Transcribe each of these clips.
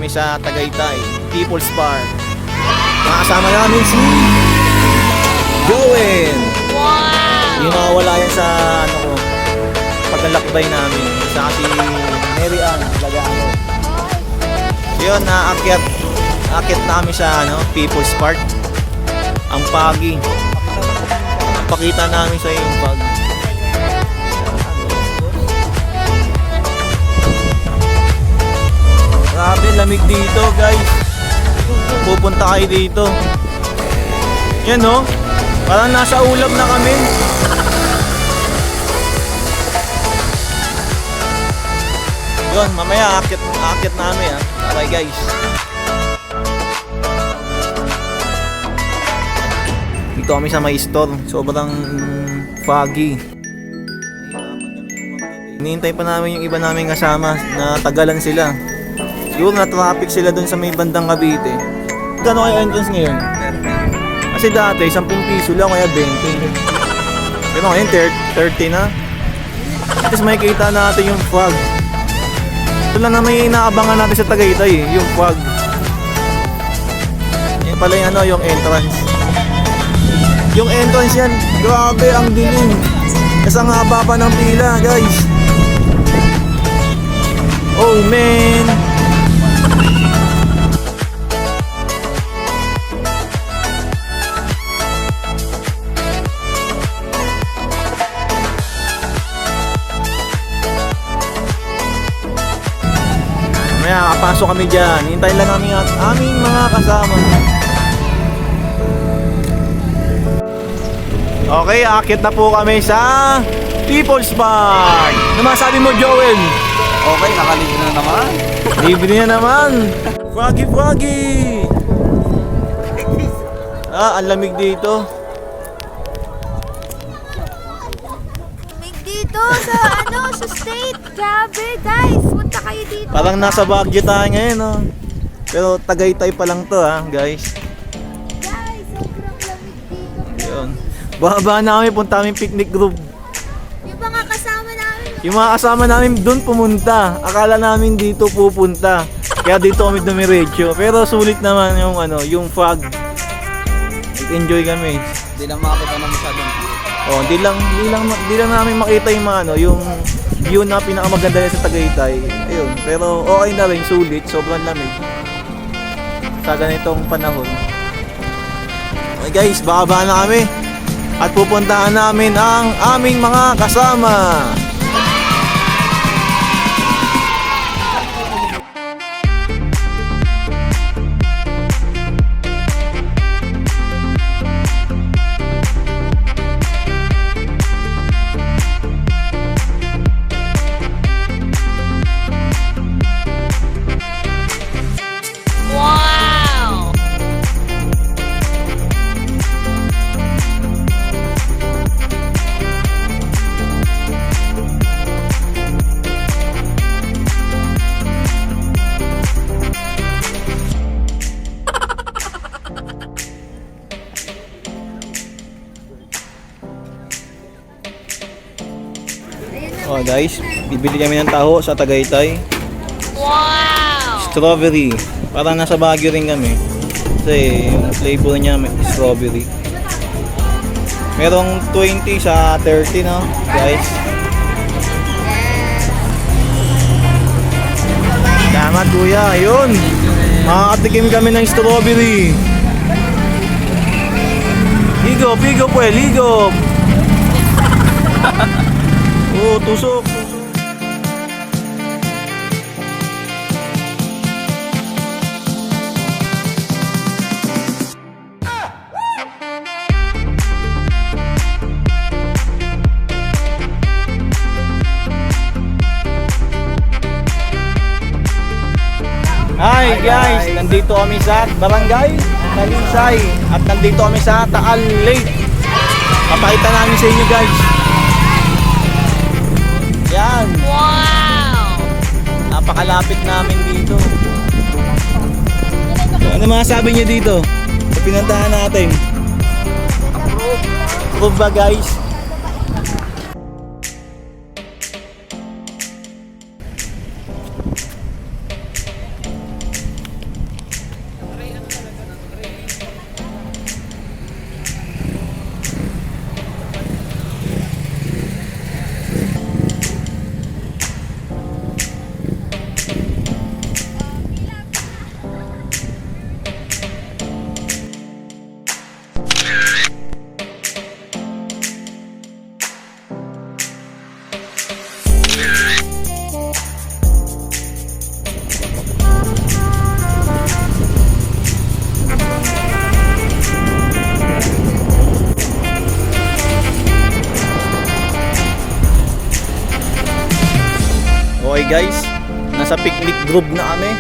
kami sa Tagaytay, People's Park. Makasama namin si Joel. Wow! Yung nakawala yan sa ano ko, paglalakbay namin. Sa si Mary Ann Lagano. Yun, naakyat namin sa ano, People's Park. Ang pagi. Pakita namin sa yung pag. Grabe, lamig dito guys. Pupunta kayo dito. Yan no, parang nasa ulap na kami. Yun, mamaya aakyat namin ha. Bye guys. Dito kami sa may store. Sobrang foggy. Hinihintay pa namin yung iba namin kasama na tagalan sila. Siguro na traffic sila dun sa may bandang Cavite. Gano'n kayo entrance ngayon? 30. Kasi dati 10 piso lang kaya 20. Pero ngayon 30 na. Tapos makikita natin yung fog. Ito lang na may inaabangan natin sa Tagaytay, yung fog. Yan pala yung, ano, yung entrance. Yung entrance yan, grabe ang dilim. Kasi ang haba pa ng pila guys. Oh man. Maya, kapasok kami dyan. Hintayin lang namin ang aming mga kasama. Okay, akit na po kami sa People's Park. Ano masabi mo, Joel? Okay, nakalibre na naman. Libre na naman. Froggy. Ang lamig dito. Dito sa sa state. Grabe guys, punta kayo dito. Parang nasa Baguio tayo ngayon, no? Pero Tagaytay pa lang to, ha, guys. Guys, sobrang lamig dito. Yun. Bababa na kami, punta kami picnic group. Yung mga kasama namin. Yung mga kasama namin doon pumunta. Akala namin dito pupunta. Kaya dito kami dumiretso. Pero sulit naman yung yung fog. Enjoy kami. Hindi lang makakita ng masyadong view. Oh, di lang namin makita yung yung view na pinakamaganda sa Tagaytay. Ayun, pero okay na rin, sulit, sobrang lamig. Sa ganitong panahon. Okay guys, bababa na kami. At pupuntahan namin ang aming mga kasama. Oh guys, bibili kami ng taho sa Tagaytay. Wow! Strawberry. Parang nasa Baguio rin kami. Kasi yung flavor niya may strawberry. Merong 20 sa 30, no, guys. Salamat kuya, ayun. Makakatikim kami ng strawberry. Higop pues, higop. Oh, tusok. Hi guys, nandito kami sa Barangay Talisay at nandito kami sa Taal Lake. Papakita namin sa inyo guys. Yan. Wow! Napakalapit namin dito. So, ano masasabi niyo dito? Sa pinuntahan natin. Approve ba guys? guys. Nasa picnic group na kami.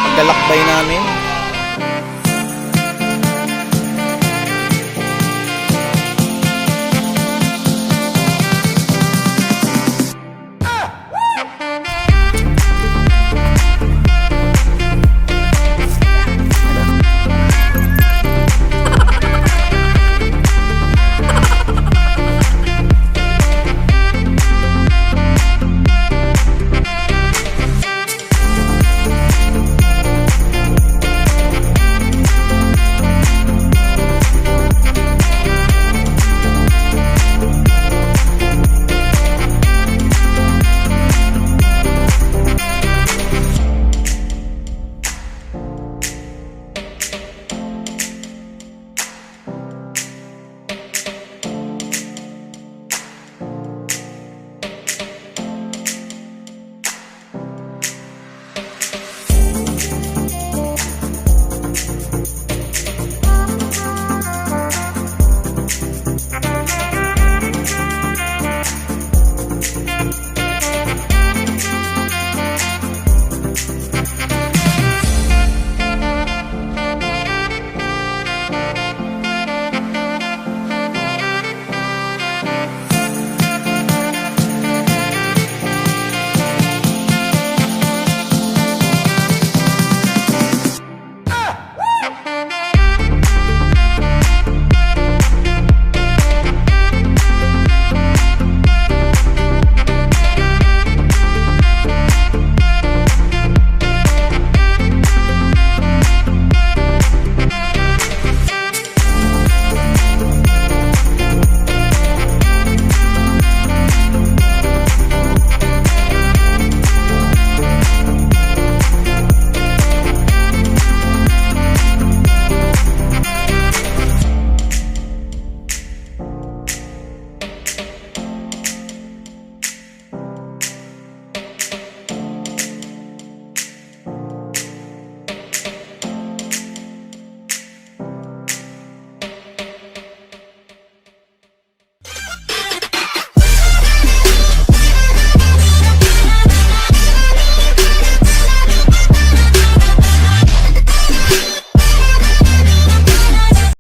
Paglalakbay namin.